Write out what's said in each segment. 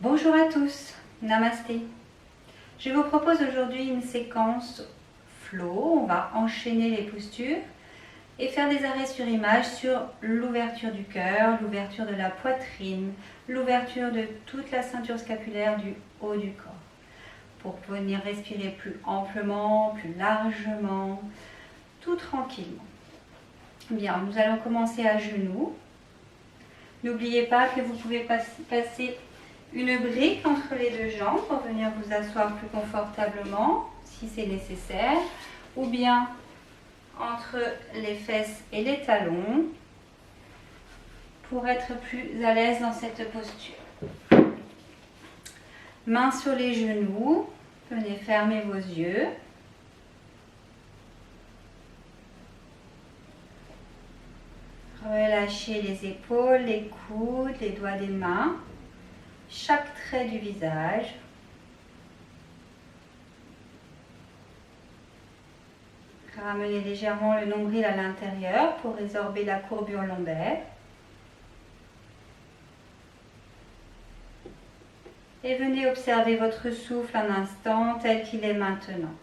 Bonjour à tous, Namasté. Je vous propose aujourd'hui une séquence flow. On va enchaîner les postures et faire des arrêts sur image sur l'ouverture du cœur, l'ouverture de la poitrine, l'ouverture de toute la ceinture scapulaire du haut du corps. Pour venir respirer plus amplement, plus largement, tout tranquillement. Bien, nous allons commencer à genoux. N'oubliez pas que vous pouvez passer une brique entre les deux jambes pour venir vous asseoir plus confortablement si c'est nécessaire, ou bien entre les fesses et les talons pour être plus à l'aise dans cette posture. Mains sur les genoux, venez fermer vos yeux. Relâchez les épaules, les coudes, les doigts des mains, chaque trait du visage. Ramenez légèrement le nombril à l'intérieur pour résorber la courbure lombaire. Et venez observer votre souffle un instant tel qu'il est maintenant.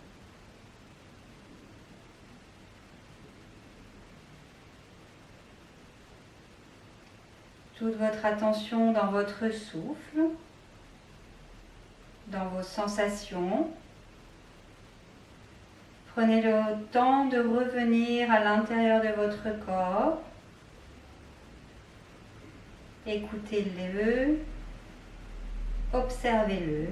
Toute votre attention dans votre souffle, dans vos sensations. Prenez le temps de revenir à l'intérieur de votre corps. Écoutez-le, observez-le.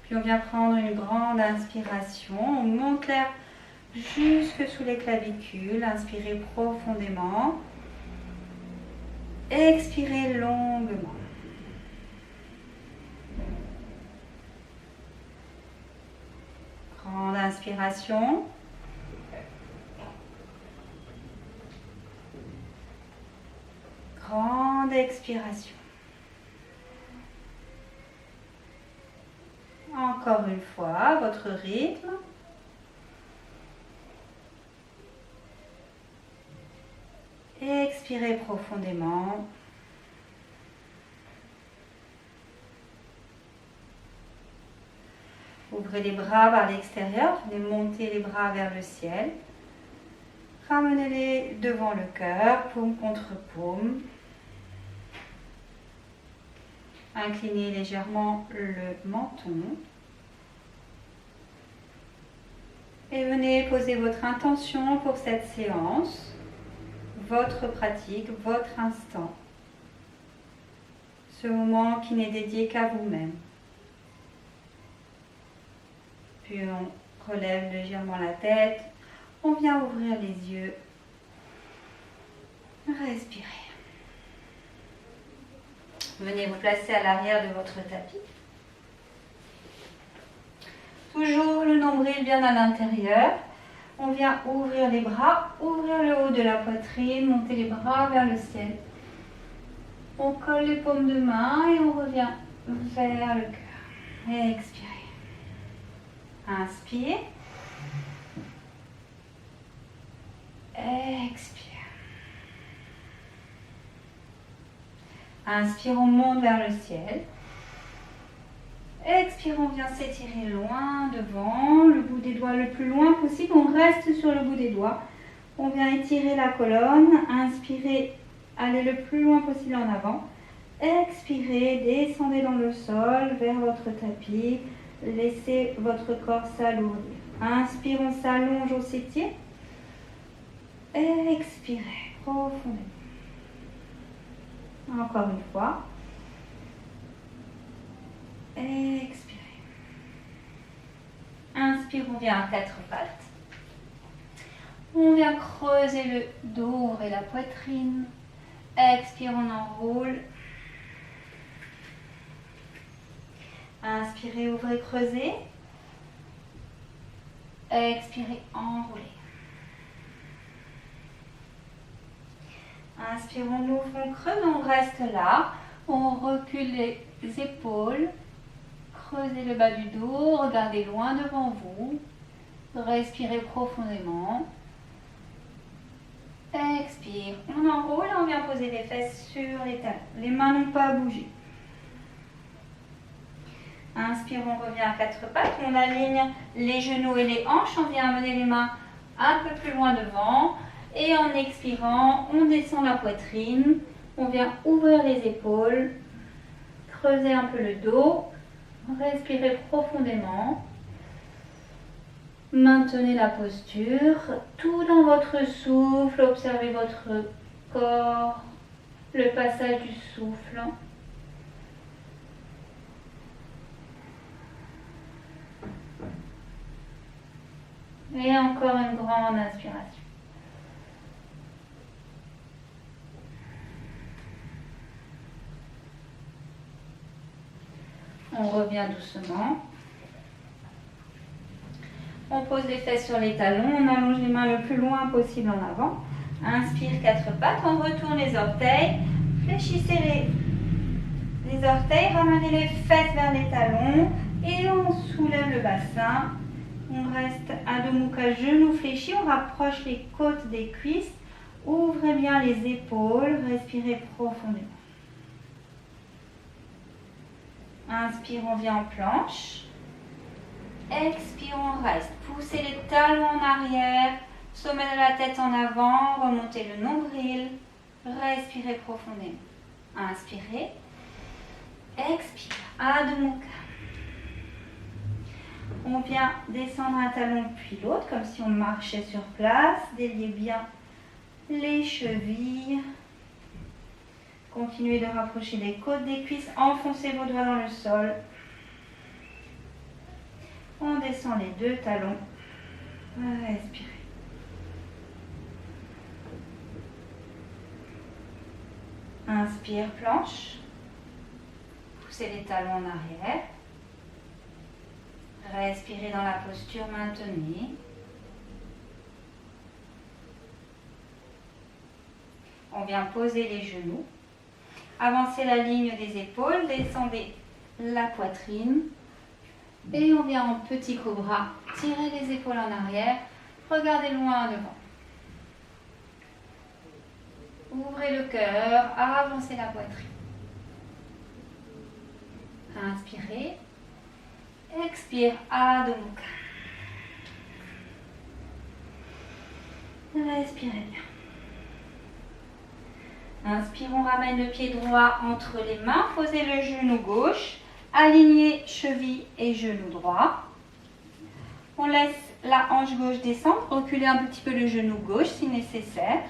Puis on vient prendre une grande inspiration. On monte l'air jusque sous les clavicules. Inspirez profondément. Expirez longuement. Grande inspiration. Grande expiration. Encore une fois, votre rythme. Expirez profondément. Ouvrez les bras vers l'extérieur, venez monter les bras vers le ciel. Ramenez-les devant le cœur, paume contre paume. Inclinez légèrement le menton. Et venez poser votre intention pour cette séance, votre pratique, votre instant. Ce moment qui n'est dédié qu'à vous-même. Puis on relève légèrement la tête, on vient ouvrir les yeux, respirez. Venez vous placer à l'arrière de votre tapis. Toujours le nombril bien à l'intérieur. On vient ouvrir les bras, ouvrir le haut de la poitrine, monter les bras vers le ciel. On colle les paumes de main et on revient vers le cœur. Expirez. Inspire. Expire. Inspire, on monte vers le ciel. Expire, on vient s'étirer loin devant, le bout des doigts le plus loin possible. On reste sur le bout des doigts. On vient étirer la colonne. Inspirez, allez le plus loin possible en avant. Expirez, descendez dans le sol vers votre tapis. Laissez votre corps s'alourdir. Inspire, on s'allonge, on s'étire. Expirez profondément. Encore une fois. Expirez. Inspire, on vient à quatre pattes. On vient creuser le dos et la poitrine. Expire, on enroule. Inspirez, ouvrez, creusez. Expirez, enroulez. Inspire, on ouvre, on creuse, on reste là. On recule les épaules. Creusez le bas du dos, regardez loin devant vous. Respirez profondément. Expire, on enroule. poser les fesses sur les talons. Les mains n'ont pas à bouger. Inspire, on revient à quatre pattes. On aligne les genoux et les hanches. On vient amener les mains un peu plus loin devant. Et en expirant, on descend la poitrine. On vient ouvrir les épaules. Creusez un peu le dos. Respirez profondément. Maintenez la posture. Tout dans votre souffle. Observez votre corps. Le passage du souffle. Et encore une grande inspiration. On revient doucement. On pose les fesses sur les talons. On allonge les mains le plus loin possible en avant. Inspire, quatre pattes. On retourne les orteils. Fléchissez les orteils. Ramenez les fesses vers les talons. Et on soulève le bassin. On reste Adho Mukha, genoux fléchis. On rapproche les côtes des cuisses. Ouvrez bien les épaules. Respirez profondément. Inspire, on vient en planche. Expire, on reste. Poussez les talons en arrière. Sommet de la tête en avant. Remontez le nombril. Respirez profondément. Inspirez. Expire. Adho Mukha. On vient descendre un talon puis l'autre, comme si on marchait sur place. Déliez bien les chevilles. Continuez de rapprocher les côtes des cuisses. Enfoncez vos doigts dans le sol. On descend les deux talons. Respirez. Inspire, planche. Poussez les talons en arrière. Respirez dans la posture, maintenez. On vient poser les genoux. Avancez la ligne des épaules, descendez la poitrine. Et on vient en petit cobra. Tirez les épaules en arrière. Regardez loin devant. Ouvrez le cœur, avancez la poitrine. Inspirez. Expire, Adho Mukha. Respirez bien. Inspire, on ramène le pied droit entre les mains. Posez le genou gauche. Alignez cheville et genou droit. On laisse la hanche gauche descendre. Reculez un petit peu le genou gauche si nécessaire.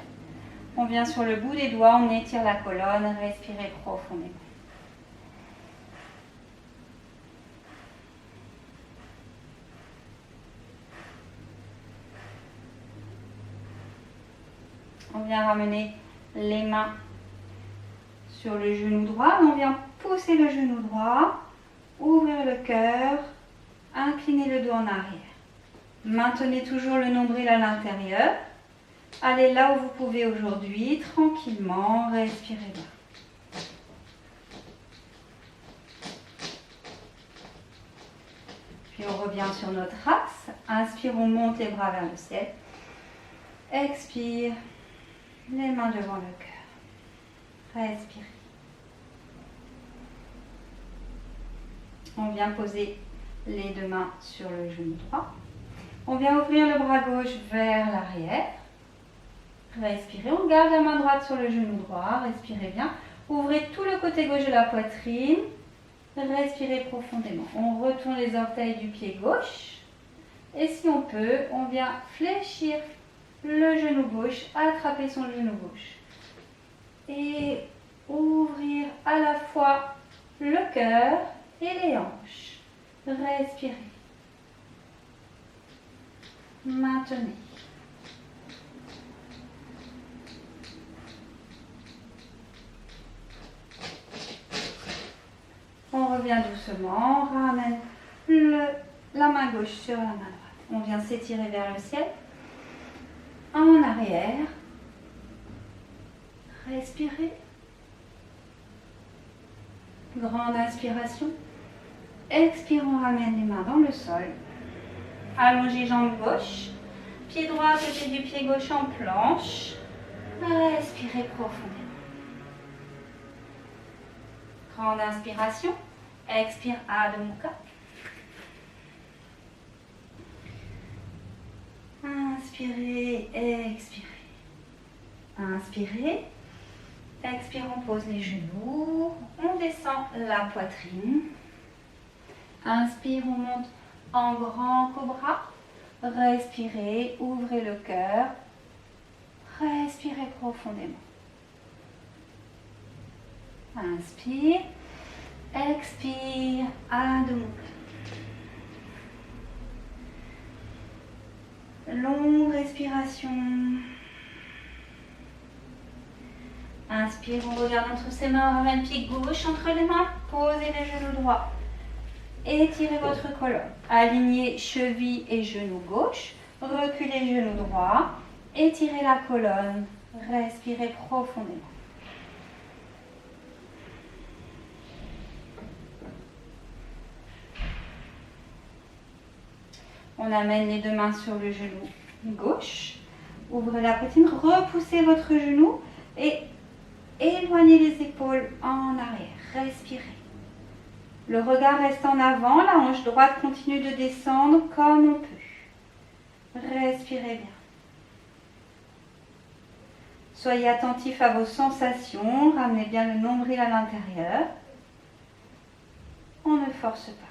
On vient sur le bout des doigts. On étire la colonne. Respirez profondément. On vient ramener les mains sur le genou droit. On vient pousser le genou droit, ouvrir le cœur, incliner le dos en arrière. Maintenez toujours le nombril à l'intérieur. Allez là où vous pouvez aujourd'hui, tranquillement, respirez bien. Puis on revient sur notre axe. Inspire, on monte les bras vers le ciel. Expire. Les mains devant le cœur. Respirez. On vient poser les deux mains sur le genou droit. On vient ouvrir le bras gauche vers l'arrière. Respirez. On garde la main droite sur le genou droit. Respirez bien. Ouvrez tout le côté gauche de la poitrine. Respirez profondément. On retourne les orteils du pied gauche. Et si on peut, on vient fléchir le genou gauche, attraper son genou gauche. Et ouvrir à la fois le cœur et les hanches. Respirez. Maintenez. On revient doucement, ramène la main gauche sur la main droite. On vient s'étirer vers le ciel. En arrière. Respirez. Grande inspiration. Expire, on ramène les mains dans le sol. Allongez jambe gauche. Pied droit à côté du pied gauche en planche. Respirez profondément. Grande inspiration. Expire, Adho Mukha. Inspirez, expirez. Inspirez. Expire, on pose les genoux. On descend la poitrine. Inspire, on monte en grand cobra. Respirez, ouvrez le cœur. Respirez profondément. Inspire. Expire, Adho Mukha. Longue respiration. Inspire, on regarde entre ses mains, on ramène pied gauche entre les mains, posez les genoux droits. Étirez votre colonne. Alignez cheville et genou gauche. Reculez genou droit. Étirez la colonne. Respirez profondément. On amène les deux mains sur le genou gauche. Ouvrez la poitrine, repoussez votre genou et éloignez les épaules en arrière. Respirez. Le regard reste en avant, la hanche droite continue de descendre comme on peut. Respirez bien. Soyez attentif à vos sensations, ramenez bien le nombril à l'intérieur. On ne force pas.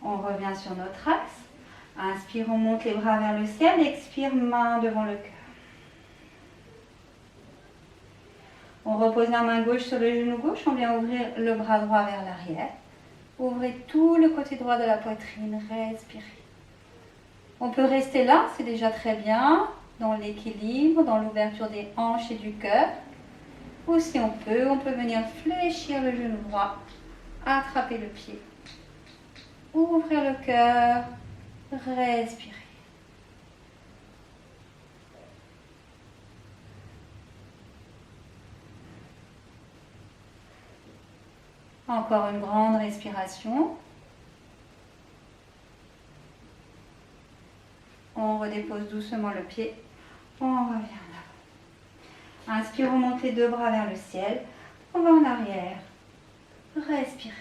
On revient sur notre axe. Inspire, on monte les bras vers le ciel. Expire, main devant le cœur. On repose la main gauche sur le genou gauche. On vient ouvrir le bras droit vers l'arrière. Ouvrez tout le côté droit de la poitrine. Respirez. On peut rester là, c'est déjà très bien, dans l'équilibre, dans l'ouverture des hanches et du cœur. Ou si on peut venir fléchir le genou droit, attraper le pied. Ouvrir le cœur, respirer. Encore une grande respiration. On redépose doucement le pied. On revient en avant. Inspire, on monte les deux bras vers le ciel. On va en arrière. Respirez.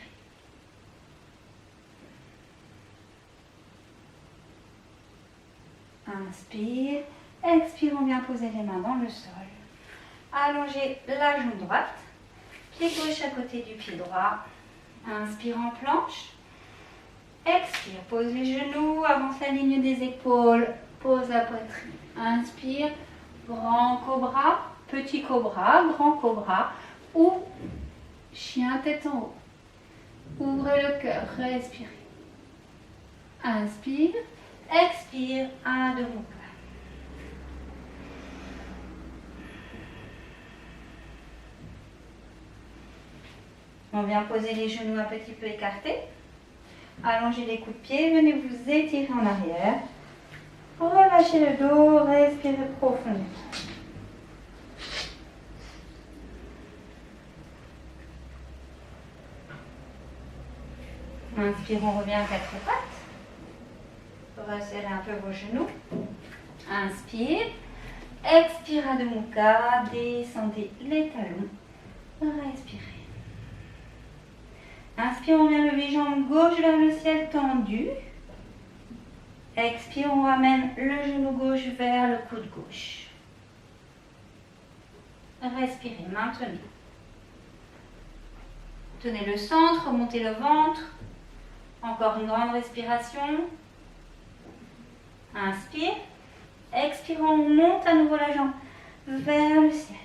Inspire, expire, on vient poser les mains dans le sol. Allongez la jambe droite, pied gauche à côté du pied droit. Inspire en planche. Expire, pose les genoux, avance la ligne des épaules, pose la poitrine. Inspire, grand cobra, petit cobra, grand cobra ou chien tête en haut. Ouvrez le cœur, respirez. Inspire. Expire, Adho Mukha. On vient poser les genoux un petit peu écartés. Allongez les coudes de pied, venez vous étirer en arrière. Relâchez le dos, respirez profondément. Inspire, on revient à quatre pattes. Resserrez un peu vos genoux. Inspire. Expire, Adho Mukha. Descendez les talons. Respirez. Inspire, on vient lever jambe gauche vers le ciel tendu. Expire, on ramène le genou gauche vers le coude gauche. Respirez, maintenez. Tenez le centre, montez le ventre. Encore une grande respiration. Inspire. Expire, on monte à nouveau la jambe vers le ciel.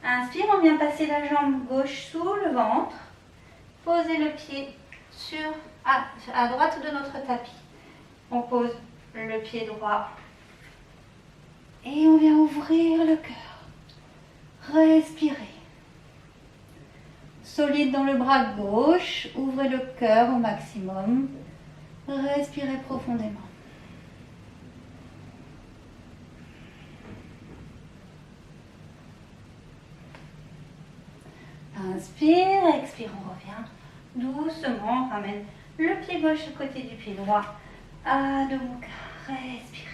Inspire, on vient passer la jambe gauche sous le ventre. Posez le pied à droite de notre tapis. On pose le pied droit. Et on vient ouvrir le cœur. Respirez. Solide dans le bras gauche. Ouvrez le cœur au maximum. Respirez profondément. Inspire, expire, on revient. Doucement, on ramène le pied gauche à côté du pied droit. Adho Mukha, respirez.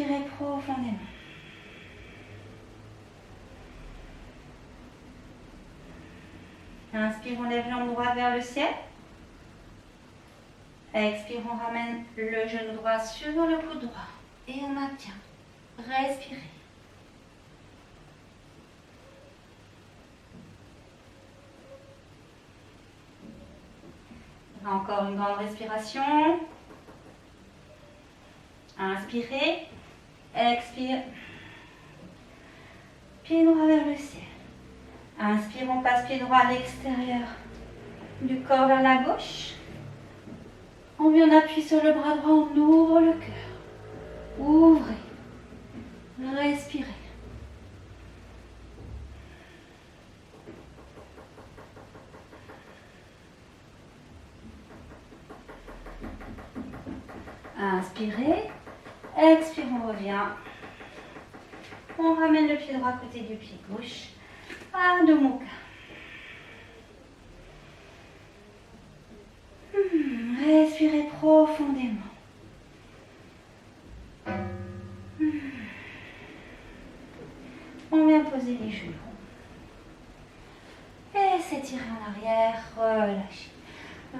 Expirez profondément. Inspire, on lève l'jambe droite vers le ciel. Expire, on ramène le genou droit sur le coude droit. Et on maintient. Respirez. Encore une grande respiration. Inspirez. Expire. Pied droit vers le ciel. Inspire, on passe pied droit à l'extérieur du corps vers la gauche. On vient appuyer sur le bras droit, on ouvre le cœur. Ouvrez. Respirez. Inspirez. Expire, on revient. On ramène le pied droit à côté du pied gauche. Adho Mukha. Respirez profondément. On vient poser les genoux. Et s'étirer en arrière, relâchez.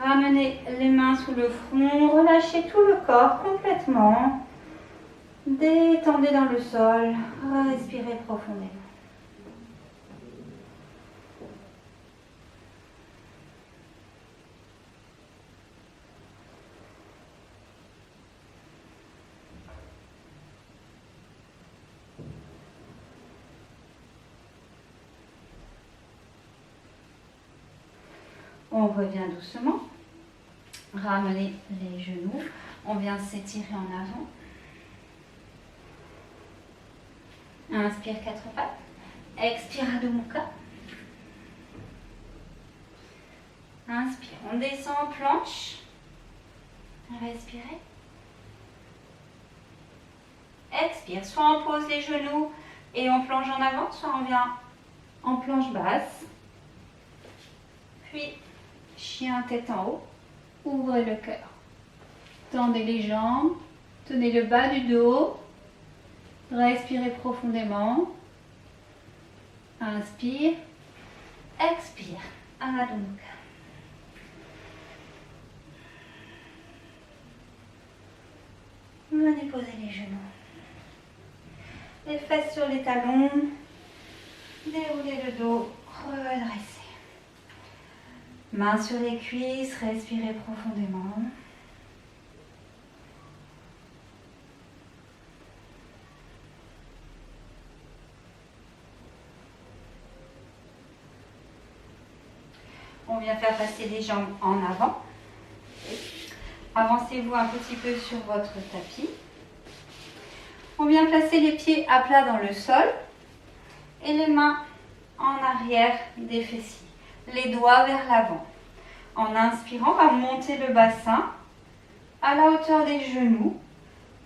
Ramenez les mains sous le front, relâchez tout le corps complètement. Détendez dans le sol, respirez profondément. On revient doucement. Ramenez les genoux. On vient s'étirer en avant. Inspire, quatre pattes. Expire, Adho Mukha. Inspire, on descend en planche. Respirez. Expire, soit on pose les genoux et on plonge en avant, soit on vient en planche basse. Puis, chien tête en haut. Ouvrez le cœur. Tendez les jambes. Tenez le bas du dos. Respirez profondément. Inspire. Expire. Adho Mukha. Venez poser les genoux. Les fesses sur les talons. Déroulez le dos. Redressez. Mains sur les cuisses. Respirez profondément. On vient faire passer les jambes en avant. Avancez-vous un petit peu sur votre tapis. On vient placer les pieds à plat dans le sol et les mains en arrière des fessiers. Les doigts vers l'avant. En inspirant, on va monter le bassin à la hauteur des genoux.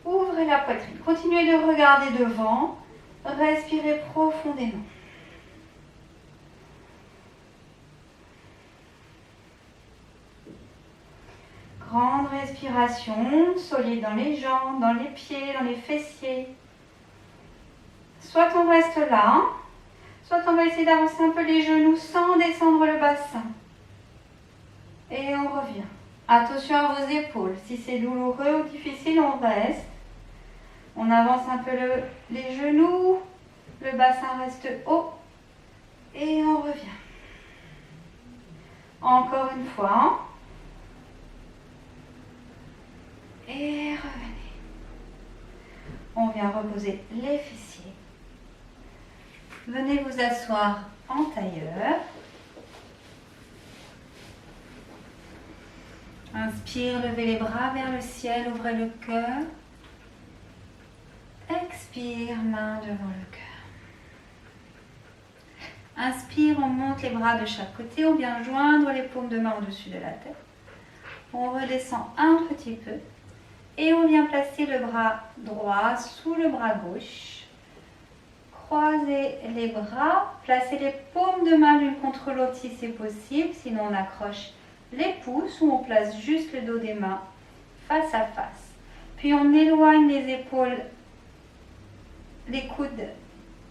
Ouvrez la poitrine. Continuez de regarder devant. Respirez profondément. Grande respiration, solide dans les jambes, dans les pieds, dans les fessiers. Soit on reste là, soit on va essayer d'avancer un peu les genoux sans descendre le bassin. Et on revient. Attention à vos épaules. Si c'est douloureux ou difficile, on reste. On avance un peu les genoux. Le bassin reste haut. Et on revient. Encore une fois. Et revenez. On vient reposer les fessiers. Venez vous asseoir en tailleur. Inspire, levez les bras vers le ciel, ouvrez le cœur. Expire, main devant le cœur. Inspire, on monte les bras de chaque côté, on vient joindre les paumes de main au-dessus de la tête. On redescend un petit peu. Et on vient placer le bras droit sous le bras gauche. Croisez les bras. Placez les paumes de main l'une contre l'autre si c'est possible. Sinon, on accroche les pouces ou on place juste le dos des mains face à face. Puis, on éloigne les épaules les coudes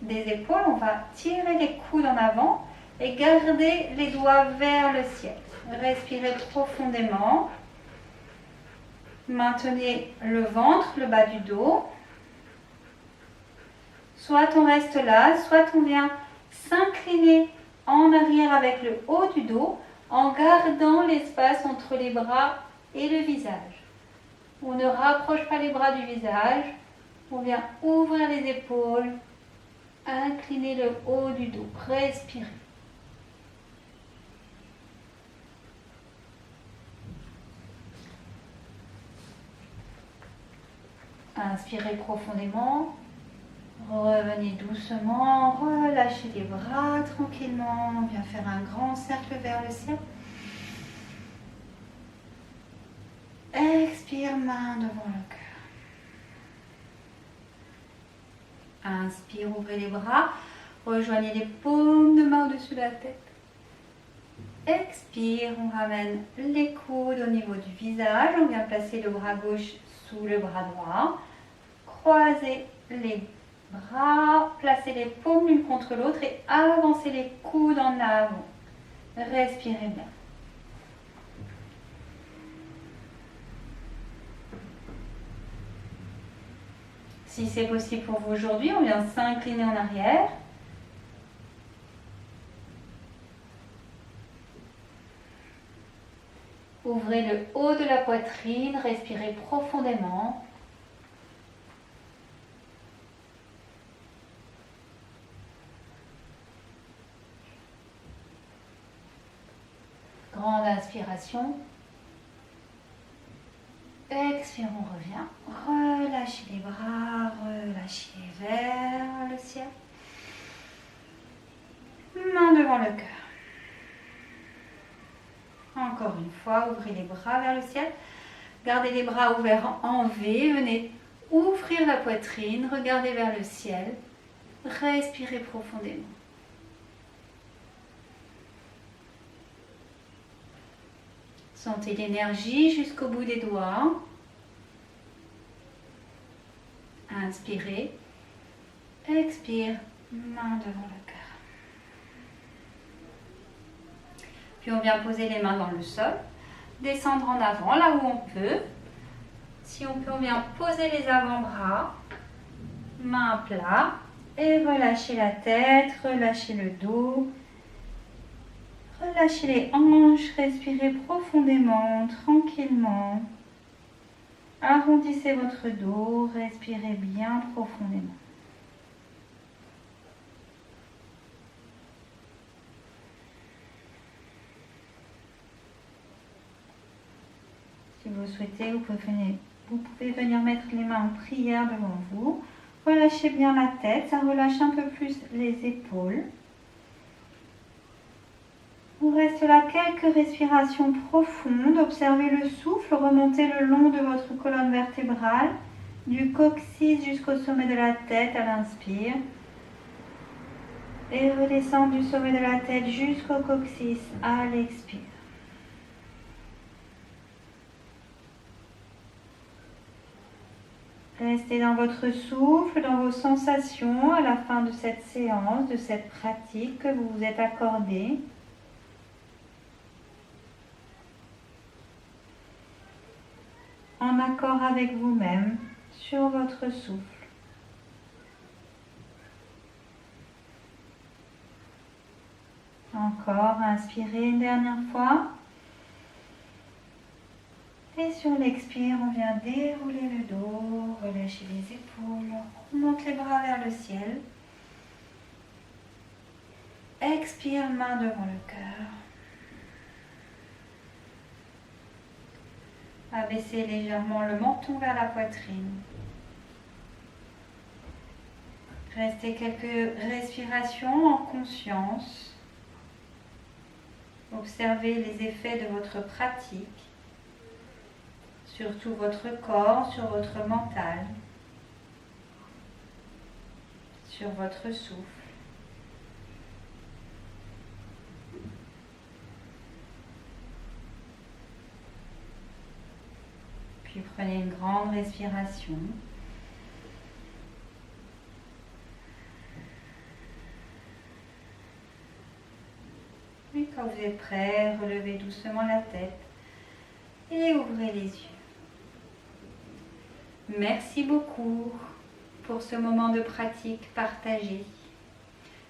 des épaules, on va tirer les coudes en avant et garder les doigts vers le ciel. Respirez profondément. Maintenez le ventre, le bas du dos. Soit on reste là, soit on vient s'incliner en arrière avec le haut du dos en gardant l'espace entre les bras et le visage. On ne rapproche pas les bras du visage. On vient ouvrir les épaules, incliner le haut du dos. Respirez. Inspirez profondément. Revenez doucement. Relâchez les bras tranquillement. On vient faire un grand cercle vers le ciel. Expire, main devant le cœur. Inspire, ouvrez les bras. Rejoignez les paumes de main au-dessus de la tête. Expire, on ramène les coudes au niveau du visage. On vient placer le bras gauche sous le bras droit. Croisez les bras, placez les paumes l'une contre l'autre et avancez les coudes en avant. Respirez bien. Si c'est possible pour vous aujourd'hui, on vient s'incliner en arrière. Ouvrez le haut de la poitrine, respirez profondément. Grande inspiration. Expire, on revient. Relâchez les bras, relâchez vers le ciel. Main devant le cœur. Encore une fois, ouvrez les bras vers le ciel. Gardez les bras ouverts en V. Venez ouvrir la poitrine, regardez vers le ciel. Respirez profondément. Sentez l'énergie jusqu'au bout des doigts. Inspirez. Expire, main devant le cœur. Puis on vient poser les mains dans le sol. Descendre en avant là où on peut. Si on peut, on vient poser les avant-bras. Main à plat. Et relâchez la tête, relâchez le dos. Relâchez les hanches, respirez profondément, tranquillement. Arrondissez votre dos, respirez bien profondément. Si vous souhaitez, vous pouvez venir mettre les mains en prière devant vous. Relâchez bien la tête, ça relâche un peu plus les épaules. On reste là quelques respirations profondes. Observez le souffle remonter le long de votre colonne vertébrale, du coccyx jusqu'au sommet de la tête à l'inspire. Et redescendre du sommet de la tête jusqu'au coccyx à l'expire. Restez dans votre souffle, dans vos sensations à la fin de cette séance, de cette pratique que vous vous êtes accordée. En accord avec vous-même sur votre souffle. Encore, inspirez une dernière fois. Et sur l'expire, on vient dérouler le dos, relâcher les épaules, on monte les bras vers le ciel. Expire, main devant le cœur. Abaissez légèrement le menton vers la poitrine. Restez quelques respirations en conscience. Observez les effets de votre pratique sur tout votre corps, sur votre mental, sur votre souffle. Puis prenez une grande respiration. Quand vous êtes prêt, relevez doucement la tête et ouvrez les yeux. Merci beaucoup pour ce moment de pratique partagé.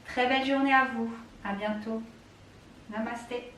Très belle journée à vous. À bientôt. Namasté.